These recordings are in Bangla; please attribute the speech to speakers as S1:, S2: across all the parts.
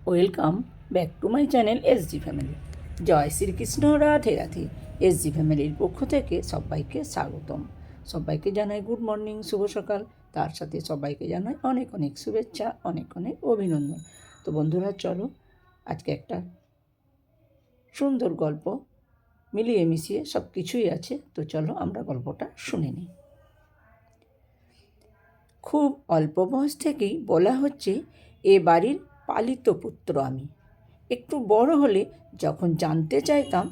S1: Welcome back to my channel SG family. জয় শ্রীকৃষ্ণ, রাধে রাধে। এসজি ফ্যামিলির পক্ষ থেকে সবাইকে স্বাগতম। সবাইকে জানাই গুড মর্নিং, শুভ সকাল। তার সাথে সবাইকে জানাই অনেক অনেক শুভেচ্ছা, অনেক অনেক অভিনন্দন। তো বন্ধুরা, চলো আজকে একটা সুন্দর গল্প, মিলিয়ে মিশিয়ে সব কিছুই আছে। তো চলো আমরা গল্পটা শুনে নিই। খুব অল্প বয়স থেকেই বলা হচ্ছে এ বাড়ির পালিত পুত্র আমি। একটু বড় হলে যখন জানতে চাইতাম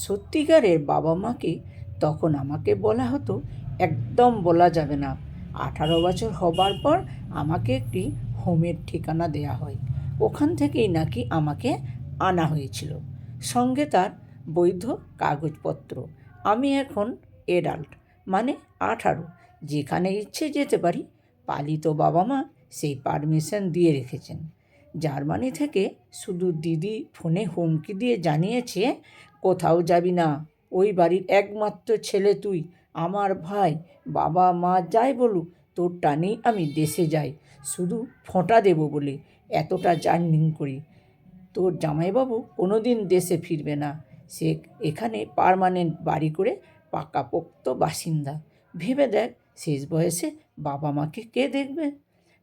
S1: সত্যিকারের বাবা মাকে, তখন আমাকে বলা হতো একদম বলা যাবে না। 18 বছর হবার পর আমাকে একটি হোমের ঠিকানা দেয়া হয়। ওখান থেকেই নাকি আমাকে আনা হয়েছিল, সঙ্গে তার বৈধ কাগজপত্র। আমি এখন এডাল্ট, মানে 18, যেখানে ইচ্ছে যেতে পারি। পালিত বাবা মা সেই পারমিশন দিয়ে রেখেছেন। জার্মানি থেকে শুধু দিদি ফোনে হুমকি দিয়ে জানিয়েছে, কোথাও যাবি না, ওই বাড়ির একমাত্র ছেলে তুই, আমার ভাই। বাবা মা যাই বলুক, তোর টানেই আমি দেশে যাই, শুধু ফোঁটা দেব বলে এতটা জার্নিং করি। তোর জামাইবাবু কোনো দিন দেশে ফিরবে না, সে এখানে পার্মানেন্ট বাড়ি করে পাকাপোক্ত বাসিন্দা। ভেবে দেখ, শেষ বয়সে বাবা মাকে কে দেখবে?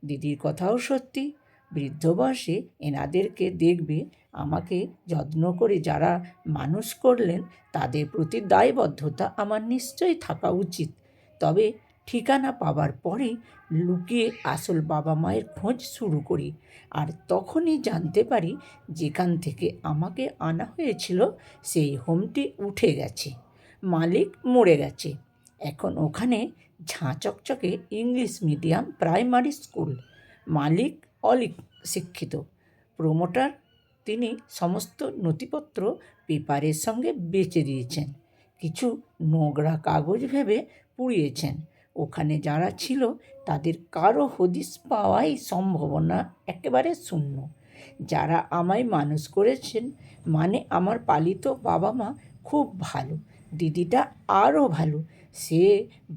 S1: দিদির কথাও সত্যি। বৃদ্ধ বয়সে এনাদেরকে দেখবে। আমাকে যত্ন করে যারা মানুষ করলেন, তাদের প্রতি দায়বদ্ধতা আমার নিশ্চয়ই থাকা উচিত। তবে ঠিকানা পাবার পরেই লুকিয়ে আসল বাবা মায়ের খোঁজ শুরু করি। আর তখনই জানতে পারি যেখান থেকে আমাকে আনা হয়েছিল সেই হোমটি উঠে গেছে, মালিক মরে গেছে। এখন ওখানে ঝাঁ চকচকে ইংলিশ মিডিয়াম প্রাইমারি স্কুল। মালিক শিক্ষিত প্রমোটার, তিনি সমস্ত নথিপত্র পেপারের সঙ্গে বেচে দিয়েছেন। কিছু নোংরা কাগজ ভেবে পুড়িয়েছেন। ওখানে যারা ছিল তাদের কারো হদিস পাওয়াই সম্ভাবনা একেবারে শূন্য। যারা আমায় মানুষ করেছেন, মানে আমার পালিত বাবা মা, খুব ভালো। দিদিটা আরও ভালো। সে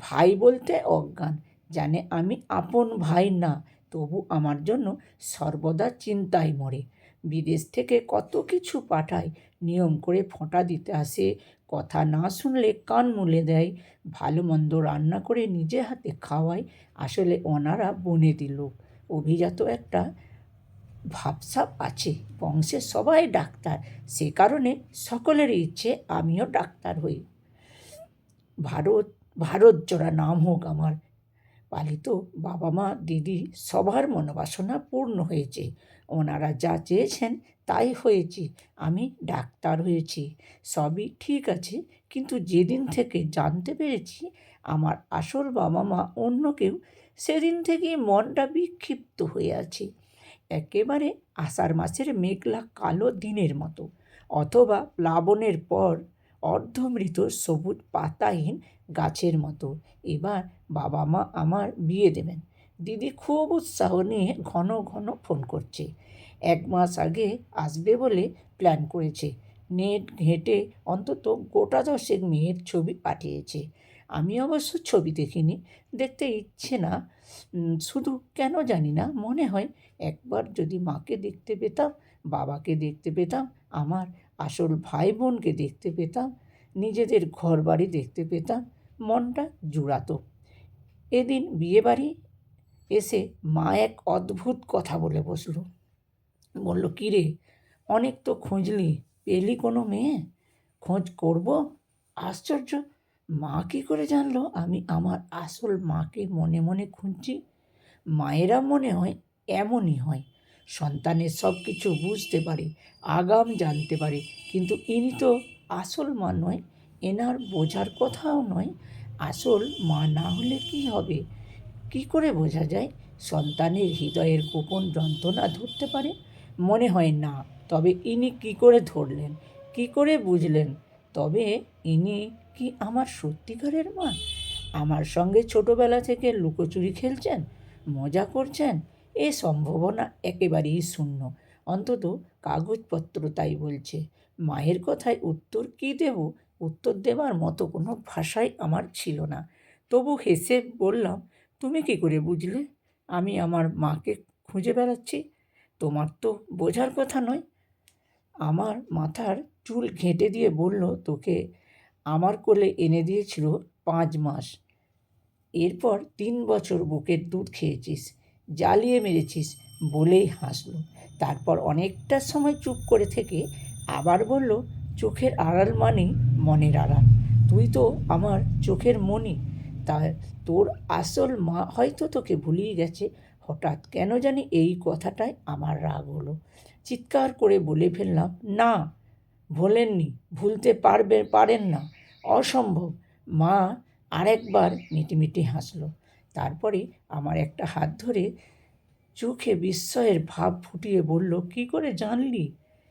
S1: ভাই বলতে অজ্ঞান, জানে আমি আপন ভাই না, তবু আমার জন্য সর্বদা চিন্তায় মরে। বিদেশ থেকে কত কিছু পাঠায়, নিয়ম করে ফোঁটা দিতে আসে, কথা না শুনলে কান মুলে দেয়, ভালো মন্দ রান্না করে নিজে হাতে খাওয়ায়। আসলে ওনারা বনেদি লোক, অভিজাত একটা ভাবসাব আছে। বংশের সবাই ডাক্তার, সে কারণে সকলের ইচ্ছে আমিও ডাক্তার হই। ভারত ভারত জোড়া নাম হোক আমার। পালিত বাবা মা, দিদি সবার মনোবাসনা পূর্ণ হয়েছে। ওনারা যা চেয়েছেন তাই হয়েছে। আমি ডাক্তার হয়েছি, সবই ঠিক আছে। কিন্তু যেদিন থেকে জানতে পেরেছি আমার আসল বাবা মা অন্য কেউ, সেদিন থেকেই মনটা বিক্ষিপ্ত হয়ে আছে। একেবারে আষাঢ় মাসের মেঘলা কালো দিনের মতো, অথবা প্লাবনের পর অর্ধমৃত সবুজ পাতাহীন গাছের মতো। এবার বাবা মা আমার বিয়ে দেবেন। দিদি খুব উৎসাহ নিয়ে ঘন ঘন ফোন করছে। 1 মাস আগে আসবে বলে প্ল্যান করেছে। নেট ঘেঁটে অন্তত গোটা 10 মেয়ের ছবি পাঠিয়েছে। আমি অবশ্য ছবি দেখিনি, দেখতে ইচ্ছে না। শুধু কেন জানি না মনে হয় একবার যদি মাকে দেখতে পেতাম, বাবাকে দেখতে পেতাম, আমার আসল ভাই বোনকে দেখতে পেতাম, নিজেদের ঘর বাড়ি দেখতে পেতাম, মনটা জুড়াতো। এদিন বিয়েবাড়ি এসে মা এক অদ্ভুত কথা বলে বসলো। বলল, কী রে, অনেক তো খুঁজলি, পেলি কোনো মেয়ে? খোঁজ করব? আশ্চর্য, মা কী করে জানলো আমি আমার আসল মাকে মনে মনে খুঁজছি? মায়েরা মনে হয় এমনই হয়, সন্তানের সব কিছু বুঝতে পারে, আগাম জানতে পারে। কিন্তু ইনি তো আসল মা নয়, এনার বোঝার কথাও নয়। আসল মা না হলে কি হবে? কি করে বোঝা যায়? সন্তানের হৃদয়ের গোপন যন্ত্রণা ধরতে পারে? মনে হয় না। তবে ইনি কি করে ধরলেন, কি করে বুঝলেন? তবে ইনি কি আমার সত্যিকারের মা? আমার সঙ্গে ছোটবেলা থেকে লুকোচুরি খেলছেন, মজা করছেন? এ সম্ভাবনা একেবারেই শূন্য। অন্তত কাগজপত্র তাই বলছে। মায়ের কথায় উত্তর কী দেব? উত্তর দেবার মতো কোনো ভাষাই আমার ছিল না। তবু হেসে বললাম, তুমি কী করে বুঝলে আমি আমার মাকে খুঁজে বেড়াচ্ছি? তোমার তো বোঝার কথা নয়। আমার মাথার চুল ঘেঁটে দিয়ে বলল, তোকে আমার কোলে এনে দিয়েছিল 5 মাস, এরপর 3 বছর বুকের দুধ খেয়েছিস, জ্বালিয়ে মেরেছিস বলেই হাসল। তারপর অনেকটা সময় চুপ করে থেকে আবার বলল, চোখের আড়াল মানেই মনের আড়াল। তুই তো আমার চোখের মণি। তা তোর আসল মা হয়তো তোকে ভুলিয়ে গেছে। হঠাৎ কেন জানি এই কথাটায় আমার রাগ হলো। চিৎকার করে বলে ফেললাম, না, ভোলেননি, ভুলতে পারেন না, অসম্ভব। মা আরেকবার মিটিমিটি হাসল। তারপরে আমার একটা হাত ধরে চোখে বিস্ময়ের ভাব ফুটিয়ে বলল, কি করে জানলি?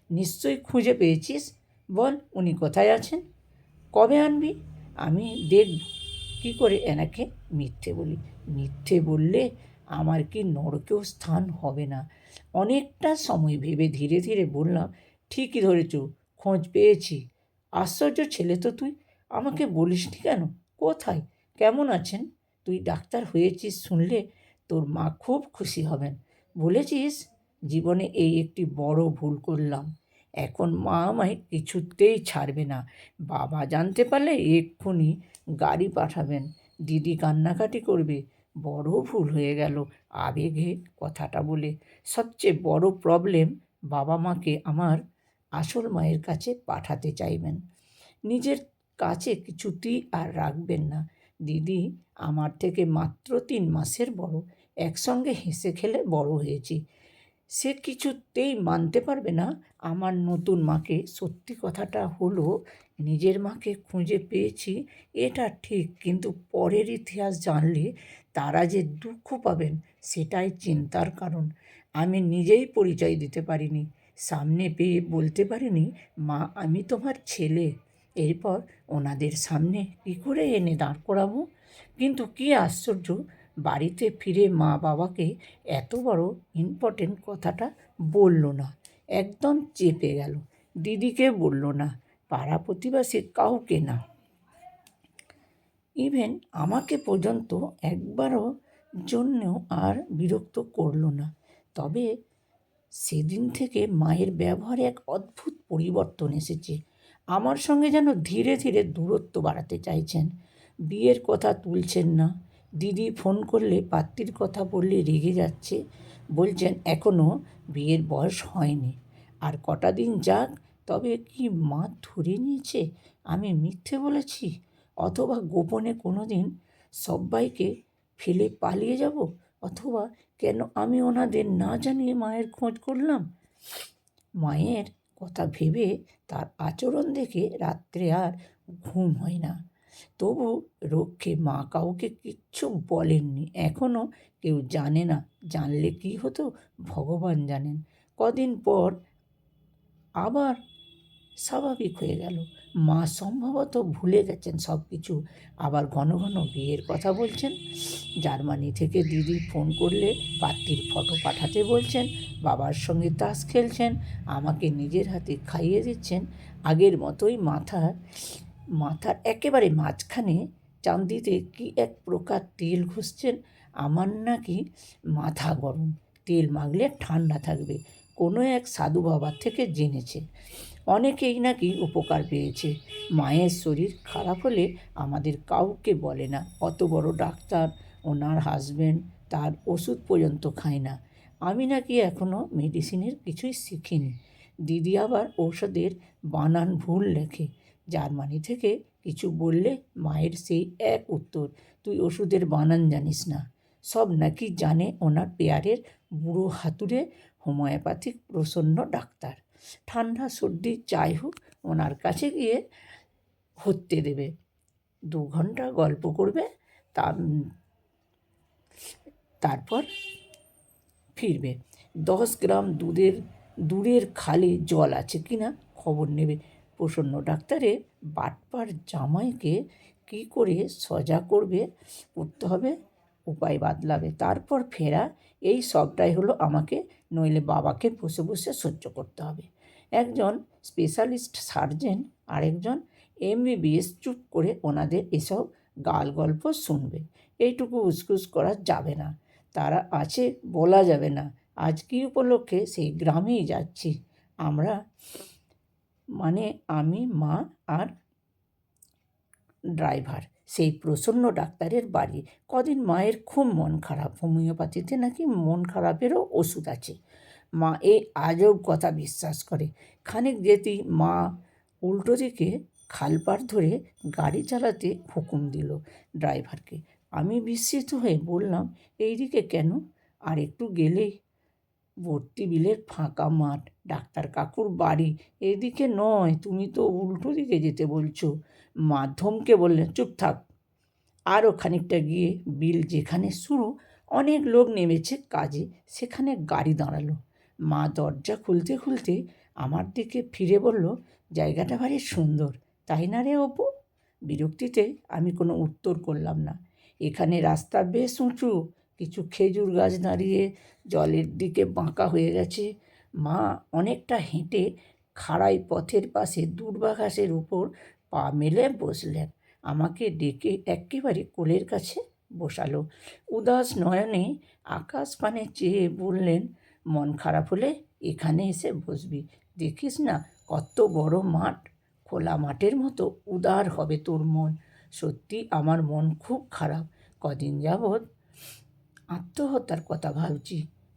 S1: নিশ্চয়ই খুঁজে পেয়েছিস। বল, উনি কোথায় আছেন? কবে আনবি? আমি দেখব কী করে এনাকে মিথ্যে বলি। মিথ্যে বললে আমার কি নরকেও স্থান হবে না? অনেকটা সময় ভেবে ধীরে ধীরে বললাম, ঠিকই ধরেছ, খোঁজ পেয়েছি। আশ্চর্য ছেলে তো তুই, আমাকে বলিসনি কেন? কোথায়, কেমন আছেন? তুই ডাক্তার হয়েছিস শুনলে তোর মা খুব খুশি হবেন। বলেছিস, জীবনে এই একটি বড় ভুল করলাম। এখন মা আমায় কিছুতেই ছাড়বে না। বাবা জানতে পারলে এক্ষুনি গাড়ি পাঠাবেন, দিদি কান্নাকাটি করবে। বড় ভুল হয়ে গেল আবেগে কথাটা বলে। সবচেয়ে বড় প্রবলেম, বাবা মাকে আমার আসল মায়ের কাছে পাঠাতে চাইবেন, নিজের কাছে কিছুতেই আর রাখবেন না। দিদি আমার থেকে মাত্র 3 মাসের বড়, একসঙ্গে হেসে খেলে বড় হয়েছি। সে কিছুতেই মানতে পারবে না আমার নতুন মাকে। সত্যি কথাটা হলো, নিজের মাকে খুঁজে পেয়েছি এটা ঠিক, কিন্তু পরের ইতিহাস জানলে তারা যে দুঃখ পাবেন সেটাই চিন্তার কারণ। আমি নিজেই পরিচয় দিতে পারিনি, সামনে পেয়ে বলতে পারিনি, মা আমি তোমার ছেলে। এরপর ওনাদের সামনে কী করে এনে দাঁড় করাবো? কিন্তু কী আশ্চর্য, বাড়িতে ফিরে মা বাবাকে এত বড় ইম্পর্টেন্ট কথাটা বলল না, একদম চেপে গেল। দিদিকে বলল না, পাড়া প্রতিবেশী কাউকে না, ইভেন আমাকে পর্যন্ত একবারও জন্য আর বিরক্ত করলো না। তবে সেদিন থেকে মায়ের ব্যবহারে এক অদ্ভুত পরিবর্তন এসেছে। আমার সঙ্গে যেন ধীরে ধীরে দূরত্ব বাড়াতে চাইছেন। বিয়ের কথা তুলছেন না। দিদি ফোন করলে পাত্রীর কথা বললে রেগে যাচ্ছে, বলছেন এখনও বিয়ের বয়স হয়নি, আর কটা দিন যাক। তবে কি মা ধরে নিয়েছে আমি মিথ্যে বলেছি? অথবা গোপনে কোনো দিন সব্বাইকে ফেলে পালিয়ে যাব? অথবা কেন আমি ওনাদের না জানিয়ে মায়ের খোঁজ করলাম? মায়ের কথা ভেবে, তার আচরণ দেখে রাত্রে আর ঘুম হয় না। তবু রক্ষে মা কাউকে কিচ্ছু বলেননি, এখনও কেউ জানে না। জানলে কি হতো ভগবান জানেন। কদিন পর আবার স্বাভাবিক হয়ে গেল। মা সম্ভবত ভুলে গেছেন সব কিছু। আবার ঘন ঘন বিয়ের কথা বলছেন। জার্মানি থেকে দিদি ফোন করলে পাত্রীর ফটো পাঠাতে বলছেন। বাবার সঙ্গে তাস খেলছেন, আমাকে নিজের হাতে খাইয়ে দিচ্ছেন। আগের মতোই মাথার একেবারে মাঝখানে চান্দিতে কি এক প্রকার তেল ঘষছেন। আমার নাকি মাথা গরম, তেল মাখলে ঠান্ডা থাকবে, কোনো এক সাধু বাবার থেকে জেনেছে। অনেকেই নাকি উপকার পেয়েছে। মায়ের শরীর খারাপ হলে আমাদের কাউকে বলে না। অত বড় ডাক্তার, ওনার হাজব্যান্ড তার ওষুধ পর্যন্ত খায় না। আমি নাকি এখনও মেডিসিনের কিছুই শিখিনি। দিদি আবার ঔষধের বানান ভুল লেখে। জার্মানি থেকে কিছু বললে মায়ের সেই এক উত্তর, তুই ওষুধের বানান জানিস না। সব নাকি জানে ওনার পেয়ারের বুড়ো হাতুড়ে হোমিওপ্যাথিক প্রসন্ন ডাক্তার। ঠান্ডা সর্দি যাই হোক, ওনার কাছে গিয়ে হতে দেবে, 2 ঘন্টা গল্প করবে, তারপর ফিরবে। 10 গ্রাম দূরের খালে জল আছে কি না খবর নেবে। প্রসন্ন ডাক্তারের বাটপার জামাইকে কী করে সজা করতে হবে, উপায় বাতলাবে, তারপর ফেরা। এই সবটাই হলো আমাকে, নইলে বাবাকে বসে বসে সহ্য করতে হবে। একজন স্পেশালিস্ট সার্জেন, আরেকজন MBBS চুপ করে ওনাদের এসব গাল গল্প শুনবে। এইটুকু উসকুস করা যাবে না। তারা আছে বলা যাবে না, আজ কী উপলক্ষে সেই গ্রামেই যাচ্ছি আমরা, মানে আমি, মা আর ড্রাইভার, সেই প্রসন্ন ডাক্তারের বাড়ি। কদিন মায়ের খুব মন খারাপ, হোমিওপ্যাথিতে নাকি মন খারাপেরও ওষুধ আছে। মা এই আজব কথা বিশ্বাস করে। খানিক যেতেই মা উল্টো দিকে খালপাড় ধরে গাড়ি চালাতে হুকুম দিল ড্রাইভারকে। আমি বিস্মিত হয়ে বললাম, এই দিকে কেন? আর একটু গেলেই ভর্তি বিলের ফাঁকা মাঠ, ডাক্তার কাকুর বাড়ি। এদিকে নয়, তুমি তো উল্টো দিকে যেতে বলছো। মা ধমকে বললেন, চুপ থাক। আরও খানিকটা গিয়ে বিল যেখানে শুরু, অনেক লোক নেমেছে কাজে, সেখানে গাড়ি দাঁড়ালো। মা দরজা খুলতে খুলতে আমার দিকে ফিরে বলল, জায়গাটা ভারী সুন্দর, তাই না রে অপু? বিরক্তিতে আমি কোনো উত্তর করলাম না। এখানে রাস্তা বেশ উঁচু, কিছু খেজুর গাছ দাঁড়িয়ে জলের দিকে বাঁকা হয়ে গেছে। মা অনেকটা হেঁটে খাড়াই পথের পাশে দূর্বা ঘাসের উপর পা মেলে বসলেন। আমাকে ডেকে একেবারে কোলের কাছে বসালো। উদাস নয়নে আকাশ পানে চেয়ে বললেন, মন খারাপ হলে এখানে এসে বসবি, দেখিস না কত বড় মাঠ, খোলা মাঠের মতো উদার হবে তোর মন। সত্যি আমার মন খুব খারাপ, কদিন যাবৎ আত্মহত্যার কথা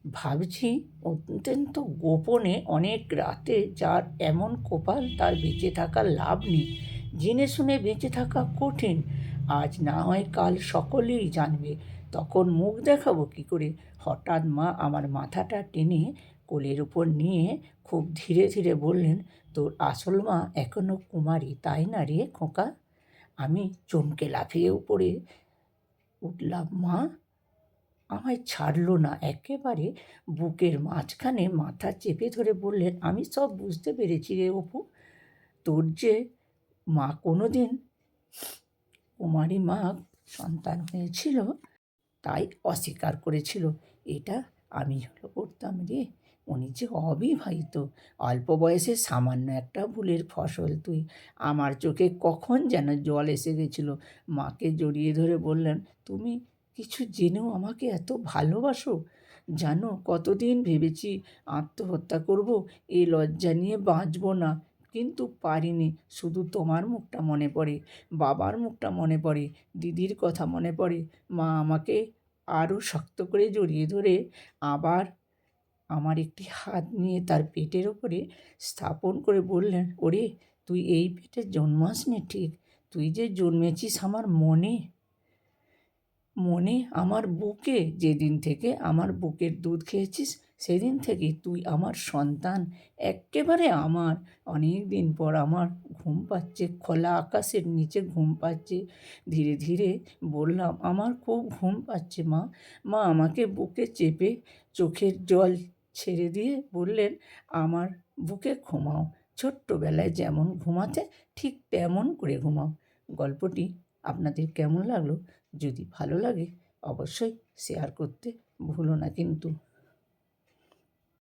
S1: ভাবছি অত্যন্ত গোপনে, অনেক রাতে। যার এমন কপাল তার বেঁচে থাকার লাভ নেই, জেনে শুনে বেঁচে থাকা কঠিন। আজ না হয় কাল সকলেই জানবে, তখন মুখ দেখাবো কী করে? হঠাৎ মা আমার মাথাটা টেনে কোলের উপর নিয়ে খুব ধীরে ধীরে বললেন, তোর আসল মা এখনও কুমারী, তাই না রে খোকা? আমি চমকে লাফিয়ে উপরে উঠলাম। মা আমায় ছাড়ল না, একেবারে বুকের মাঝখানে মাথা চেপে ধরে বললেন, আমি সব বুঝতে পেরেছি রে অপু। তোর যে মা কোনো দিন কুমারী মা সন্তান হয়েছিল, তাই অস্বীকার করেছিল। এটা আমি করতাম রে। উনি যে অবিবাহিত, অল্প বয়সে সামান্য একটা ভুলের ফসল তুই। আমার চোখে কখন যেন জল এসে গেছিল। মাকে জড়িয়ে ধরে বললেন, তুমি কিছু জেনেও আমাকে এত ভালোবাসো? জানো, কতদিন ভেবেছি আত্মহত্যা করব, এই লজ্জা নিয়ে বাঁচব না, কিন্তু পারিনি। শুধু তোমার মুখটা মনে পড়ে, বাবার মুখটা মনে পড়ে, দিদির কথা মনে পড়ে। মা আমাকে আরও শক্ত করে জড়িয়ে ধরে আবার আমার একটি হাত নিয়ে তার পেটের ওপরে স্থাপন করে বললেন, ওরে, তুই এই পেটে জন্মাসনি ঠিক, তুই যে জন্মেছিস আমার মনে, আমার বুকে। যেদিন থেকে আমার বুকের দুধ খেয়েছিস, সেদিন থেকেই তুই আমার সন্তান, এক্কেবারে আমার। অনেক দিন পর আমার ঘুম পাচ্ছে, খোলা আকাশের নিচে ঘুম পাচ্ছে। ধীরে ধীরে বললাম, আমার খুব ঘুম পাচ্ছে মা। মা আমাকে বুকে চেপে চোখের জল ছেড়ে দিয়ে বললেন, আমার বুকে ঘুমাও, ছোট্টবেলায় যেমন ঘুমাতে ঠিক তেমন করে ঘুমাও। গল্পটি আপনাদের কেমন লাগলো? যদি ভালো লাগে অবশ্যই শেয়ার করতে ভুলো না কিন্তু।